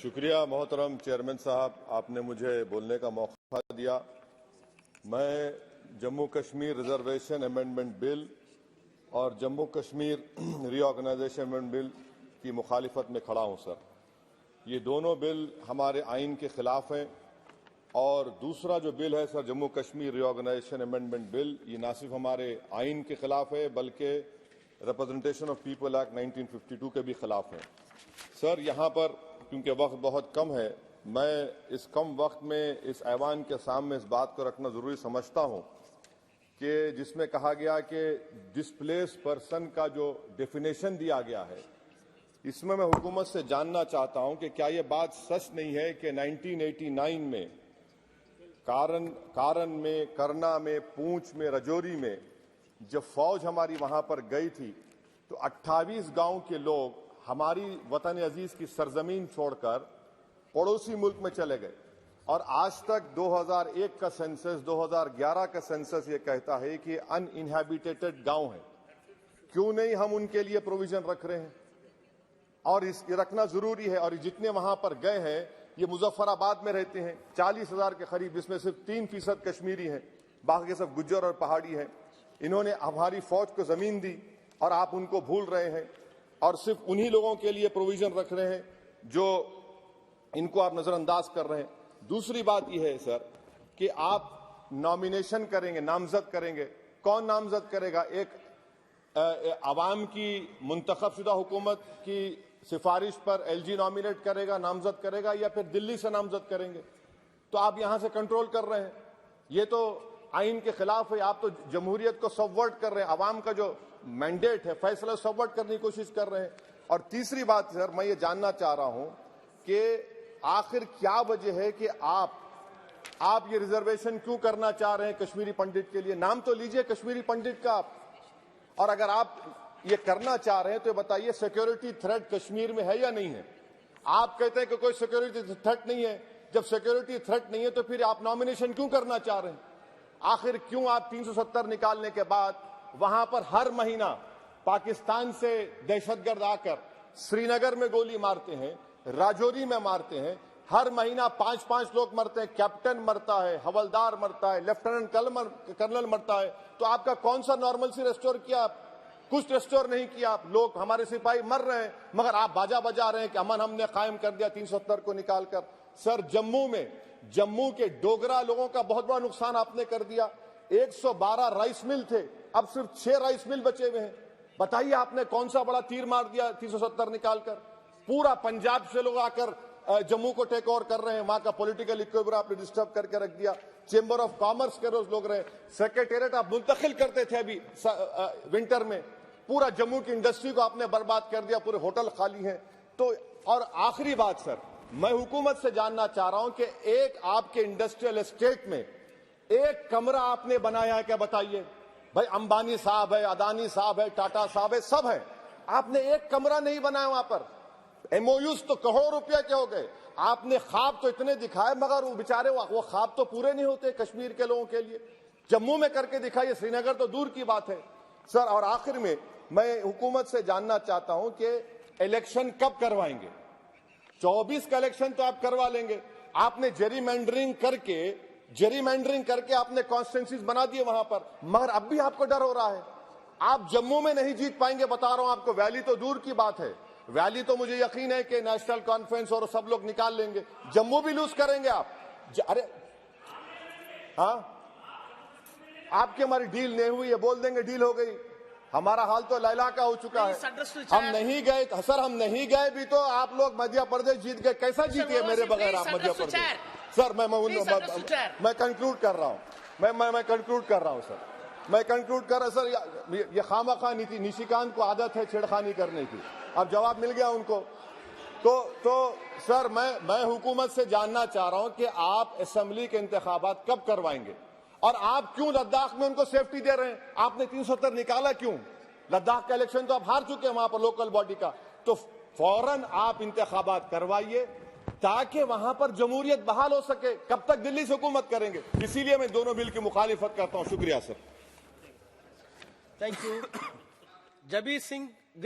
शुक्रिया मोहतरम चेयरमैन साहब, आपने मुझे बोलने का मौका दिया। मैं Jammu Kashmir reservation amendment bill और Jammu Kashmir reorganisation amendment bill की मुखालिफत में खड़ा हूं सर। ये दोनों बिल हमारे आइन के खिलाफ हैं और दूसरा जो बिल है sir Jammu Kashmir reorganisation amendment bill, ये ना सिर्फ हमारे आइन के खिलाफ है बल्कि रिप्रेजेंटेशन ऑफ पीपल एक्ट 1952 के भी खिलाफ है। सर यहाँ पर क्योंकि वक्त बहुत कम है, मैं इस कम वक्त में इस ऐवान के सामने इस बात को रखना जरूरी समझता हूँ कि जिसमें कहा गया कि डिस्प्लेस पर्सन का जो डेफिनेशन दिया गया है, इसमें मैं हुकूमत से जानना चाहता हूं कि क्या यह बात सच नहीं है कि 1989 में कारण में, करना में, पूंछ में, रजौरी में जब फौज हमारी वहां पर गई थी तो 28 गांव के लोग हमारी वतन अजीज की सरजमीन छोड़कर पड़ोसी मुल्क में चले गए और आज तक 2001 का सेंसस, 2011 का सेंसस ये कहता है कि अनइनहैबिटेटेड गांव है। क्यों नहीं हम उनके लिए प्रोविजन रख रहे हैं? और ये रखना जरूरी है। और जितने वहां पर गए हैं ये मुजफ्फराबाद में रहते हैं, 40,000 के करीब, जिसमें सिर्फ 3% कश्मीरी हैं, बाकी सब गुज्जर और पहाड़ी हैं। इन्होंने हमारी फौज को जमीन दी और आप उनको भूल रहे हैं और सिर्फ उन्हीं लोगों के लिए प्रोविजन रख रहे हैं जो इनको आप नजरअंदाज कर रहे हैं। दूसरी बात यह है सर कि आप नॉमिनेशन करेंगे, नामजद करेंगे, कौन नामजद करेगा? एक अवाम की मुंतखबशुदा हुकूमत की सिफारिश पर एलजी नॉमिनेट करेगा, नामजद करेगा, या फिर दिल्ली से नामजद करेंगे? तो आप यहां से कंट्रोल कर रहे हैं। ये तो आइन के खिलाफ है। आप तो जमहूरियत को सबवर्ट कर रहे हैं। अवाम का जो मैंडेट है, फैसला सबवर्ट करने की कोशिश कर रहे हैं। और तीसरी बात सर, मैं ये जानना चाह रहा हूं कि आखिर क्या वजह है कि आप ये रिजर्वेशन क्यों करना चाह रहे हैं कश्मीरी पंडित के लिए? नाम तो लीजिए कश्मीरी पंडित का आप। और अगर आप ये करना चाह रहे हैं तो बताइए सिक्योरिटी थ्रेट कश्मीर में है या नहीं है? आप कहते हैं कि कोई सिक्योरिटी थ्रेट नहीं है। जब सिक्योरिटी थ्रेट नहीं है तो फिर आप नॉमिनेशन क्यों करना चाह रहे हैं? आखिर क्यों आप 370 निकालने के बाद वहां पर हर महीना पाकिस्तान से दहशतगर्द आकर श्रीनगर में गोली मारते हैं, राजौरी में मारते हैं, हर महीना 5-5 लोग मरते हैं, कैप्टन मरता है, हवलदार मरता है, लेफ्टिनेंट कर्नल मरता है, तो आपका कौन सा नॉर्मलसी रेस्टोर किया? कुछ रेस्टोर नहीं किया। लोग, हमारे सिपाही मर रहे हैं, मगर आप बाजा बजा रहे हैं कि अमन हमने कायम कर दिया 370 को निकालकर। सर जम्मू के डोगरा लोगों का बहुत बड़ा नुकसान आपने कर दिया। 112 राइस मिल थे, अब सिर्फ 6 राइस मिल बचे हुए हैं। बताइए आपने कौन सा बड़ा तीर मार दिया 370 निकालकर? पूरा पंजाब से लोग आकर जम्मू को टेक ओवर कर रहे हैं। वहां का पॉलिटिकल इक्विलिब्रियम आपने डिस्टर्ब करके रख दिया। चेंबर ऑफ कॉमर्स के रोज लोग रहे, सेक्रेटेरिएट आप मुंतकिल करते थे अभी विंटर में, पूरा जम्मू की इंडस्ट्री को आपने बर्बाद कर दिया, पूरे होटल खाली हैं। तो और आखिरी बात सर, मैं हुकूमत से जानना चाह रहा हूं कि एक आपके इंडस्ट्रियल एस्टेट में एक कमरा आपने बनाया है क्या? बताइए भाई। अंबानी साहब है, अदानी साहब है, टाटा साहब है, सब है, आपने एक कमरा नहीं बनाया वहां पर। एमओयूज तो करोड़ों रुपया के हो गए। आपने ख्वाब तो इतने दिखाए मगर वो बेचारे वो ख्वाब तो पूरे नहीं होते कश्मीर के लोगों के लिए। जम्मू में करके दिखाइए, श्रीनगर तो दूर की बात है सर। और आखिर में मैं हुकूमत से जानना चाहता हूं कि इलेक्शन कब करवाएंगे? 24 का इलेक्शन तो आप करवा लेंगे। आपने जेरीमैंडरिंग करके आपने कॉन्स्टिट्यूंसीज बना दिए वहां पर, मगर अब भी आपको डर हो रहा है। आप जम्मू में नहीं जीत पाएंगे, बता रहा हूं आपको। वैली तो दूर की बात है, वैली तो मुझे यकीन है कि नेशनल कॉन्फ्रेंस और सब लोग निकाल लेंगे। जम्मू भी लूज करेंगे आप। अरे हाँ, आपकी हमारी डील नहीं हुई है, बोल देंगे डील हो गई। हमारा हाल तो लैला का हो चुका है। हम नहीं गए सर, हम नहीं गए भी तो आप लोग मध्य प्रदेश जीत गए। कैसा जीतिए मेरे बगैर आप मध्य प्रदेश? सर मैं कंक्लूड कर रहा हूं। मैं कंक्लूड कर रहा हूं सर। मैं कंक्लूड कर रहा सर। ये खामखा निशिकांत को आदत है छेड़खानी करने की। अब जवाब मिल गया उनको। तो सर मैं हुकूमत से जानना चाह रहा हूं कि आप असेंबली के इंतखाबात कब करवाएंगे और आप क्यों लद्दाख में उनको सेफ्टी दे रहे हैं? आपने 370 निकाला क्यों? लद्दाख का इलेक्शन तो आप हार चुके हैं वहां पर लोकल बॉडी का। तो फौरन आप इंतखाबात करवाइए ताकि वहां पर जमहूरियत बहाल हो सके। कब तक दिल्ली से हुकूमत करेंगे? इसीलिए मैं दोनों बिल की मुखालिफत करता हूं। शुक्रिया sir. Thank you. Jabir Singh